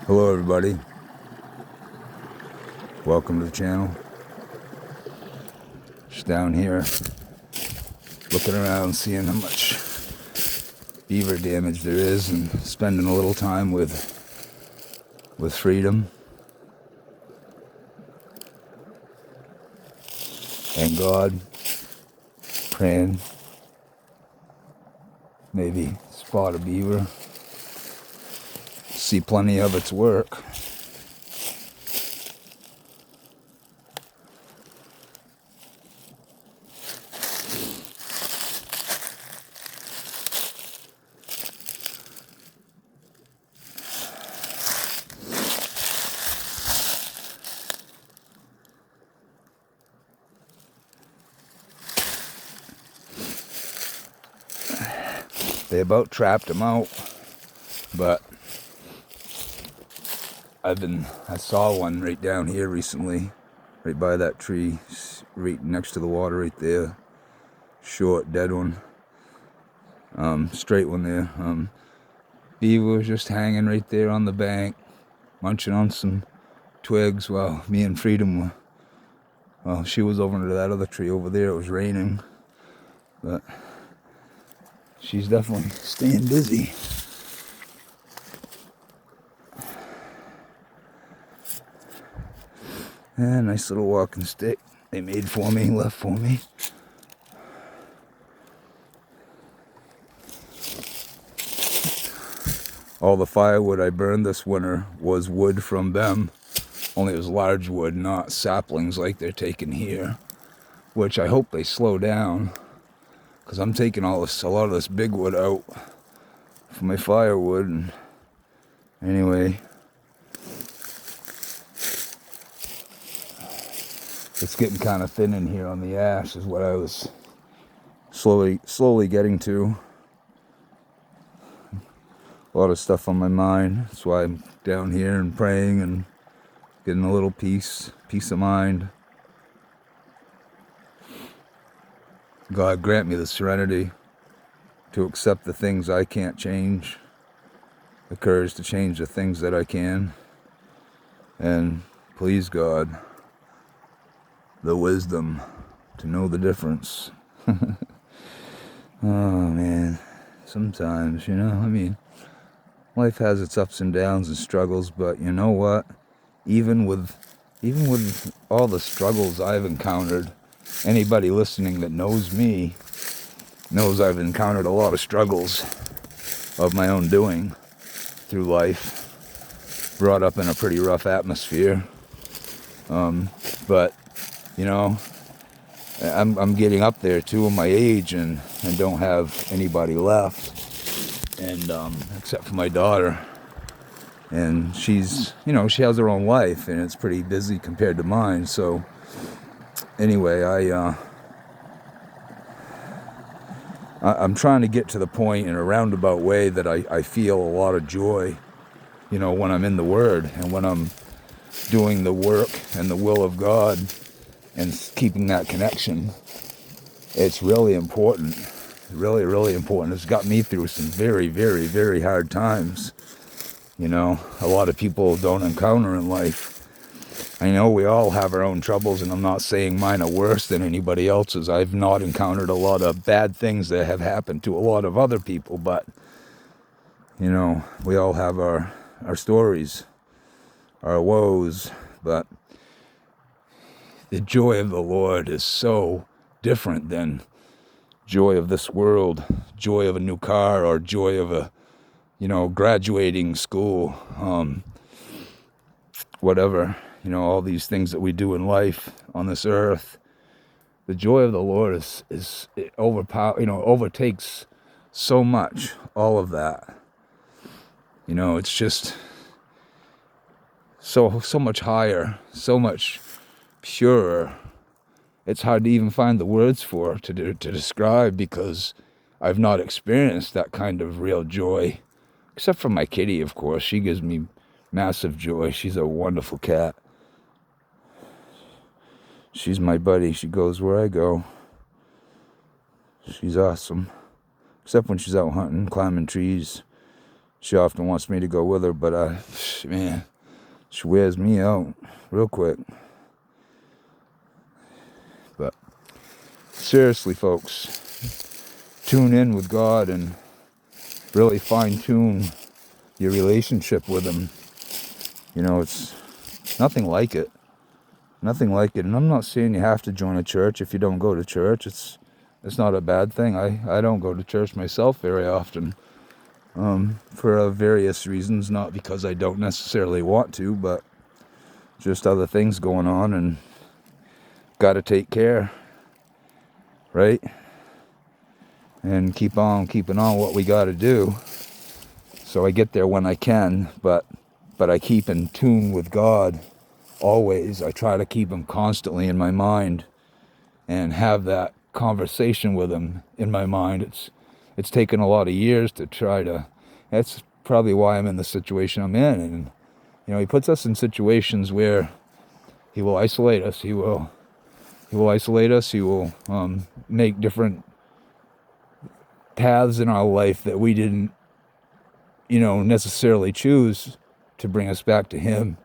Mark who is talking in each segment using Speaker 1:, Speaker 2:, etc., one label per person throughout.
Speaker 1: Hello everybody, welcome to the channel. Just down here looking around, seeing how much beaver damage there is and spending a little time with freedom and God, praying, maybe spot a beaver, see plenty of its work. They about trapped him out, but I saw one right down here recently, right by that tree, right next to the water right there. Short, dead one. Straight one there. Beaver was just hanging right there on the bank, munching on some twigs while me and Freedom were, well, she was over into that other tree over there. It was raining, but she's definitely staying busy. And nice little walking stick they made for me, left for me. All the firewood I burned this winter was wood from them, only it was large wood, not saplings like they're taking here, which I hope they slow down, because I'm taking a lot of this big wood out for my firewood. And anyway, it's getting kind of thin in here on the ash is what I was slowly getting to. A lot of stuff on my mind. That's why I'm down here and praying and getting a little peace of mind. God grant me the serenity to accept the things I can't change, the courage to change the things that I can, and please God, the wisdom to know the difference. Oh man, sometimes, life has its ups and downs and struggles, but you know what? Even with all the struggles I've encountered, anybody listening that knows me knows I've encountered a lot of struggles of my own doing through life. Brought up in a pretty rough atmosphere. But I'm getting up there too in my age and don't have anybody left. And except for my daughter, and she's, she has her own life, and it's pretty busy compared to mine. So anyway, I'm trying to get to the point in a roundabout way that I feel a lot of joy, when I'm in the Word and when I'm doing the work and the will of God and keeping that connection. It's really important. Really, really important. It's got me through some very, very, very hard times. A lot of people don't encounter in life. I know we all have our own troubles, and I'm not saying mine are worse than anybody else's. I've not encountered a lot of bad things that have happened to a lot of other people, but, we all have our stories, our woes, but the joy of the Lord is so different than joy of this world, joy of a new car, or joy of a, graduating school, whatever, all these things that we do in life on this earth. The joy of the Lord is it overtakes so much, all of that. It's just so much higher, so much purer. It's hard to even find the words for to describe, because I've not experienced that kind of real joy, except for my kitty, of course. She gives me massive joy. She's a wonderful cat. She's my buddy. She goes where I go. She's awesome, except when she's out hunting, climbing trees. She often wants me to go with her, but man, she wears me out real quick. But seriously, folks, tune in with God and really fine-tune your relationship with Him. You know, it's nothing like it. Nothing like it. And I'm not saying you have to join a church if you don't go to church. It's not a bad thing. I don't go to church myself very often. For various reasons, not because I don't necessarily want to, but just other things going on, and got to take care, right? And keep on keeping on what we got to do. So I get there when I can, but I keep in tune with God always. I try to keep Him constantly in my mind and have that conversation with Him in my mind. It's taken a lot of years to try to. That's probably why I'm in the situation I'm in. And you know, He puts us in situations where He will isolate us. He will isolate us. He will make different paths in our life that we didn't, necessarily choose, to bring us back to Him,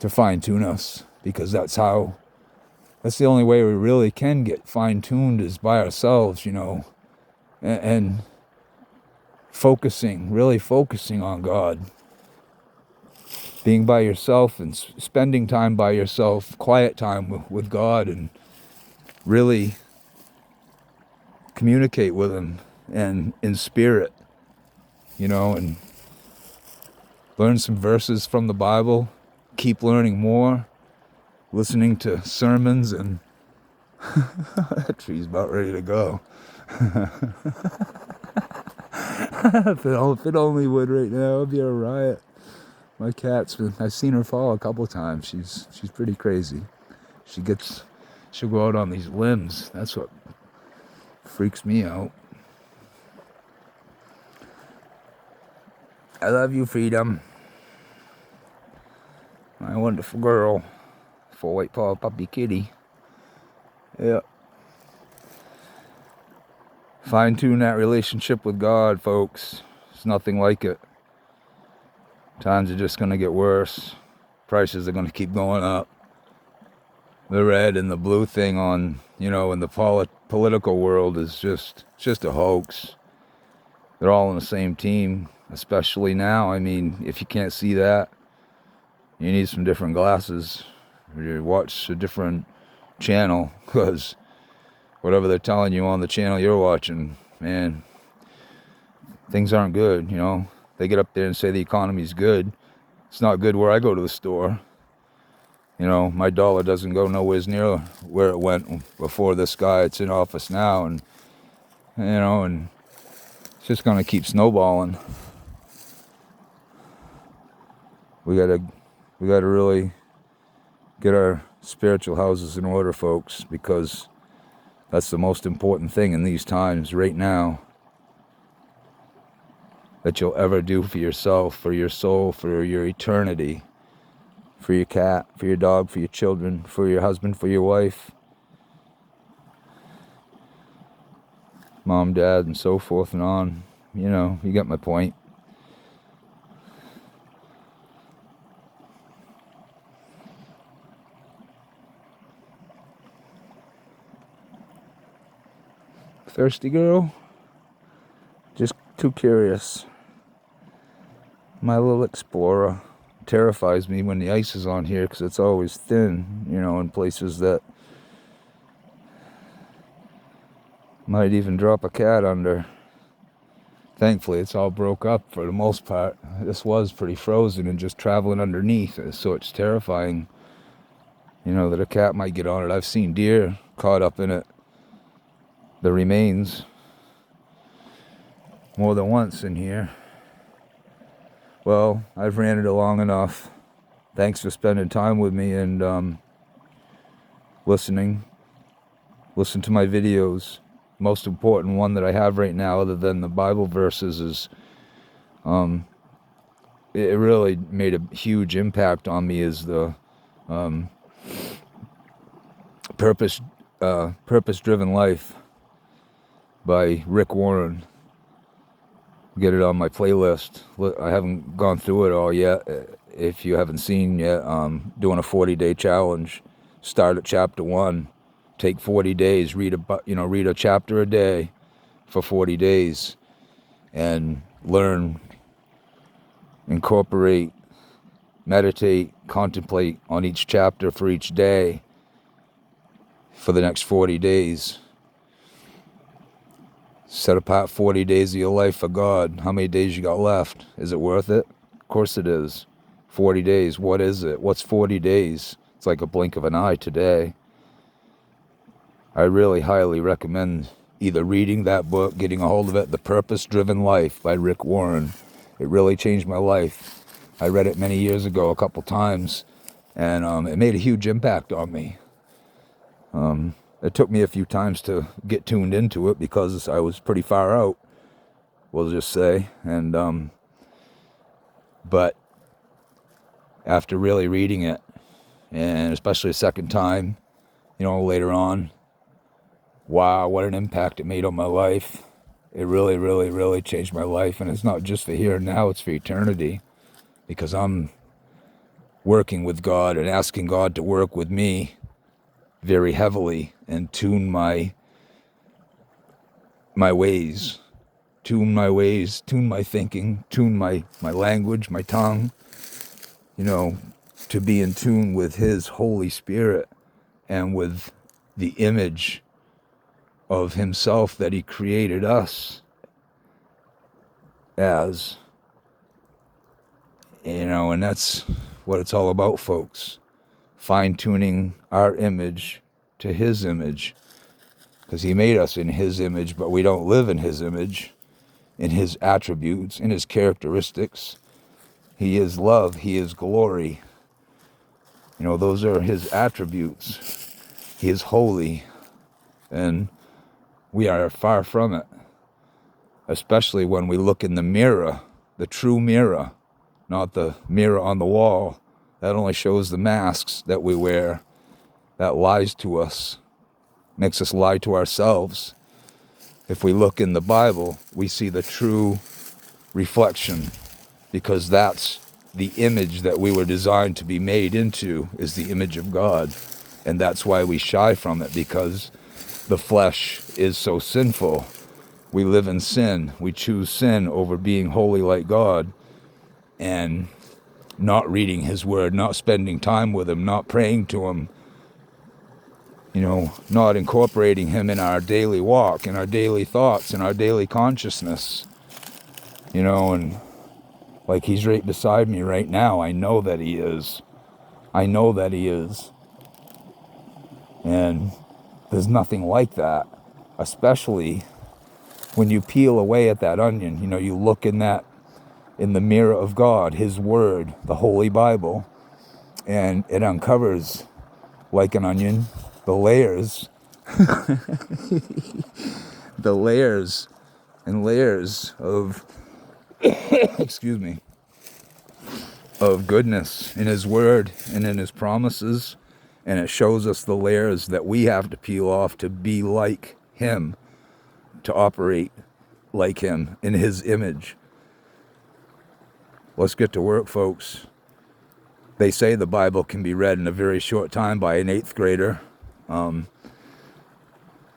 Speaker 1: to fine-tune us, because that's the only way we really can get fine-tuned is by ourselves, and really focusing on God. Being by yourself and spending time by yourself, quiet time with God, and really communicate with Him and in spirit, and learn some verses from the Bible, keep learning more, listening to sermons, and that tree's about ready to go. If it only would right now, it'd be a riot. My I've seen her fall a couple times. She's pretty crazy. She'll go out on these limbs. That's what freaks me out. I love you, Freedom. My wonderful girl. For white paw puppy kitty. Yeah. Fine-tune that relationship with God, folks. It's nothing like it. Times are just going to get worse. Prices are going to keep going up. The red and the blue thing on, in the political world is just a hoax. They're all on the same team, especially now. I mean, if you can't see that, you need some different glasses. Or you watch a different channel, because whatever they're telling you on the channel you're watching, man, things aren't good, They get up there and say the economy's good. It's not good where I go to the store. My dollar doesn't go nowhere near where it went before this guy. It's in office now, and and it's just gonna keep snowballing. We gotta really get our spiritual houses in order, folks, because that's the most important thing in these times right now that you'll ever do for yourself, for your soul, for your eternity. For your cat, for your dog, for your children, for your husband, for your wife, mom, dad, and so forth and on. You get my point. Thirsty girl? Just too curious. My little explorer. Terrifies me when the ice is on here, because it's always thin, in places that might even drop a cat under. Thankfully, it's all broke up for the most part. This was pretty frozen and just traveling underneath, so it's terrifying, that a cat might get on it. I've seen deer caught up in it, the remains, more than once in here. Well, I've ran it long enough. Thanks for spending time with me and listening. Listen to my videos. Most important one that I have right now, other than the Bible verses, is it really made a huge impact on me, is the Purpose-Driven Life by Rick Warren. Get it on my playlist. I haven't gone through it all yet. If you haven't seen yet, doing a 40-day challenge. Start at chapter 1. Take 40 days. Read a chapter a day for 40 days, and learn, incorporate, meditate, contemplate on each chapter for each day for the next 40 days. Set apart 40 days of your life for God. How many days you got left? Is it worth it? Of course it is. 40 days, what is it? What's 40 days? It's like a blink of an eye today. I really highly recommend either reading that book, getting a hold of it, The Purpose-Driven Life by Rick Warren. It really changed my life. I read it many years ago, a couple times, and it made a huge impact on me. It took me a few times to get tuned into it because I was pretty far out, we'll just say. And but after really reading it, and especially a second time, later on, wow, what an impact it made on my life. It really, really, really changed my life. And it's not just for here and now, it's for eternity. Because I'm working with God and asking God to work with me very heavily and tune my ways, tune my thinking, tune my language, my tongue, to be in tune with His Holy Spirit and with the image of Himself that He created us as, and that's what it's all about, folks. Fine-tuning our image to His image, because He made us in His image, but we don't live in His image, in His attributes, in His characteristics. He is love, He is glory. Those are His attributes. He is holy, and we are far from it, especially when we look in the mirror, the true mirror, not the mirror on the wall. That only shows the masks that we wear, that lies to us, makes us lie to ourselves. If we look in the Bible, we see the true reflection, because that's the image that we were designed to be made into, is the image of God. And that's why we shy from it, because the flesh is so sinful. We live in sin. We choose sin over being holy like God, and not reading His Word, not spending time with Him, not praying to Him, not incorporating Him in our daily walk, in our daily thoughts, in our daily consciousness, and like He's right beside me right now. I know that He is. I know that He is. And there's nothing like that, especially when you peel away at that onion. You look in the mirror of God, His Word, the Holy Bible, and it uncovers, like an onion, the layers, the layers and layers of, excuse me, of goodness in His Word and in His promises. And it shows us the layers that we have to peel off to be like Him, to operate like Him in His image. Let's get to work, folks. They say the Bible can be read in a very short time by an 8th grader.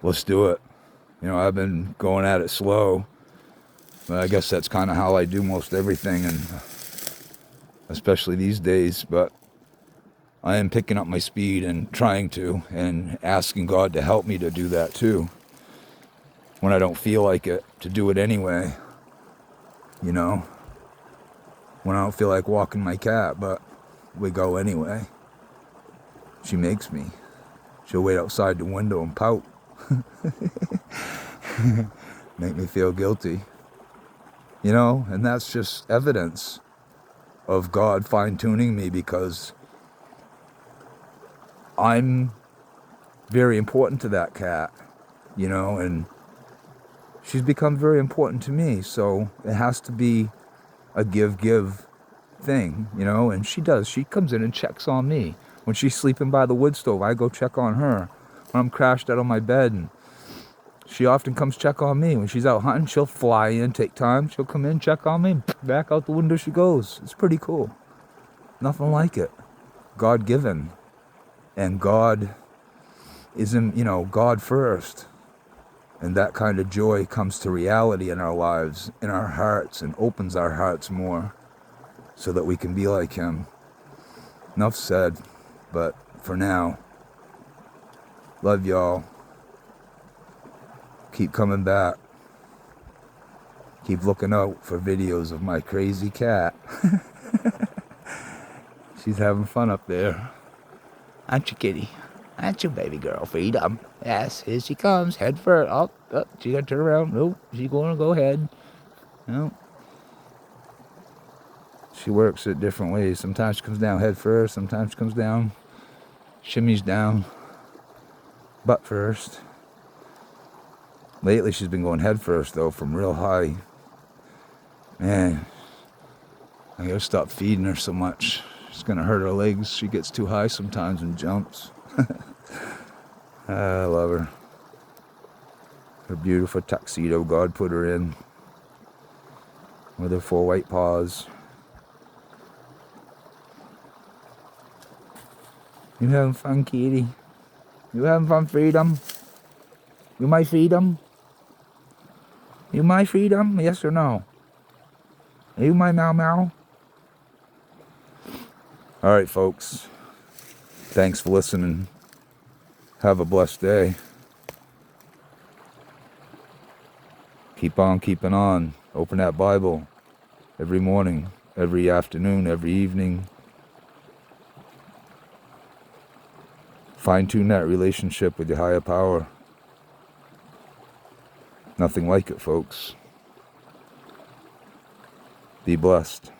Speaker 1: Let's do it. I've been going at it slow, but I guess that's kind of how I do most everything, and especially these days. But I am picking up my speed and trying to, and asking God to help me to do that too. When I don't feel like it, to do it anyway. When I don't feel like walking my cat, but we go anyway. She makes me. She'll wait outside the window and pout. Make me feel guilty. And that's just evidence of God fine-tuning me, because I'm very important to that cat, and she's become very important to me. So it has to be a give thing, and she does. She comes in and checks on me. When she's sleeping by the wood stove, I go check on her. When I'm crashed out on my bed and She often comes check on me. When she's out hunting, she'll fly in, take time. She'll come in, check on me. Back out the window she goes. It's pretty cool. Nothing like it. God-given. And God isn't, God first. And that kind of joy comes to reality in our lives, in our hearts, and opens our hearts more so that we can be like him. Enough said, but for now, love y'all. Keep coming back. Keep looking out for videos of my crazy cat. She's having fun up there. Aren't you, kitty? Aren't you, baby girl? Freedom. Yes, here she comes. Head first. Oh, she got to turn around. Nope, she's going to go ahead. Nope. She works it different ways. Sometimes she comes down head first. Sometimes she comes down, shimmies down, butt first. Lately, she's been going head first, though, from real high. Man, I gotta stop feeding her so much. It's gonna hurt her legs. She gets too high sometimes and jumps. I love her. Her beautiful tuxedo God put her in. With her 4 white paws. You having fun, kitty? You having fun, Freedom? You my Freedom? You my Freedom? Yes or no? Are you my Meow Meow? Alright, folks. Thanks for listening. Have a blessed day. Keep on keeping on. Open that Bible every morning, every afternoon, every evening. Fine-tune that relationship with your higher power. Nothing like it, folks. Be blessed.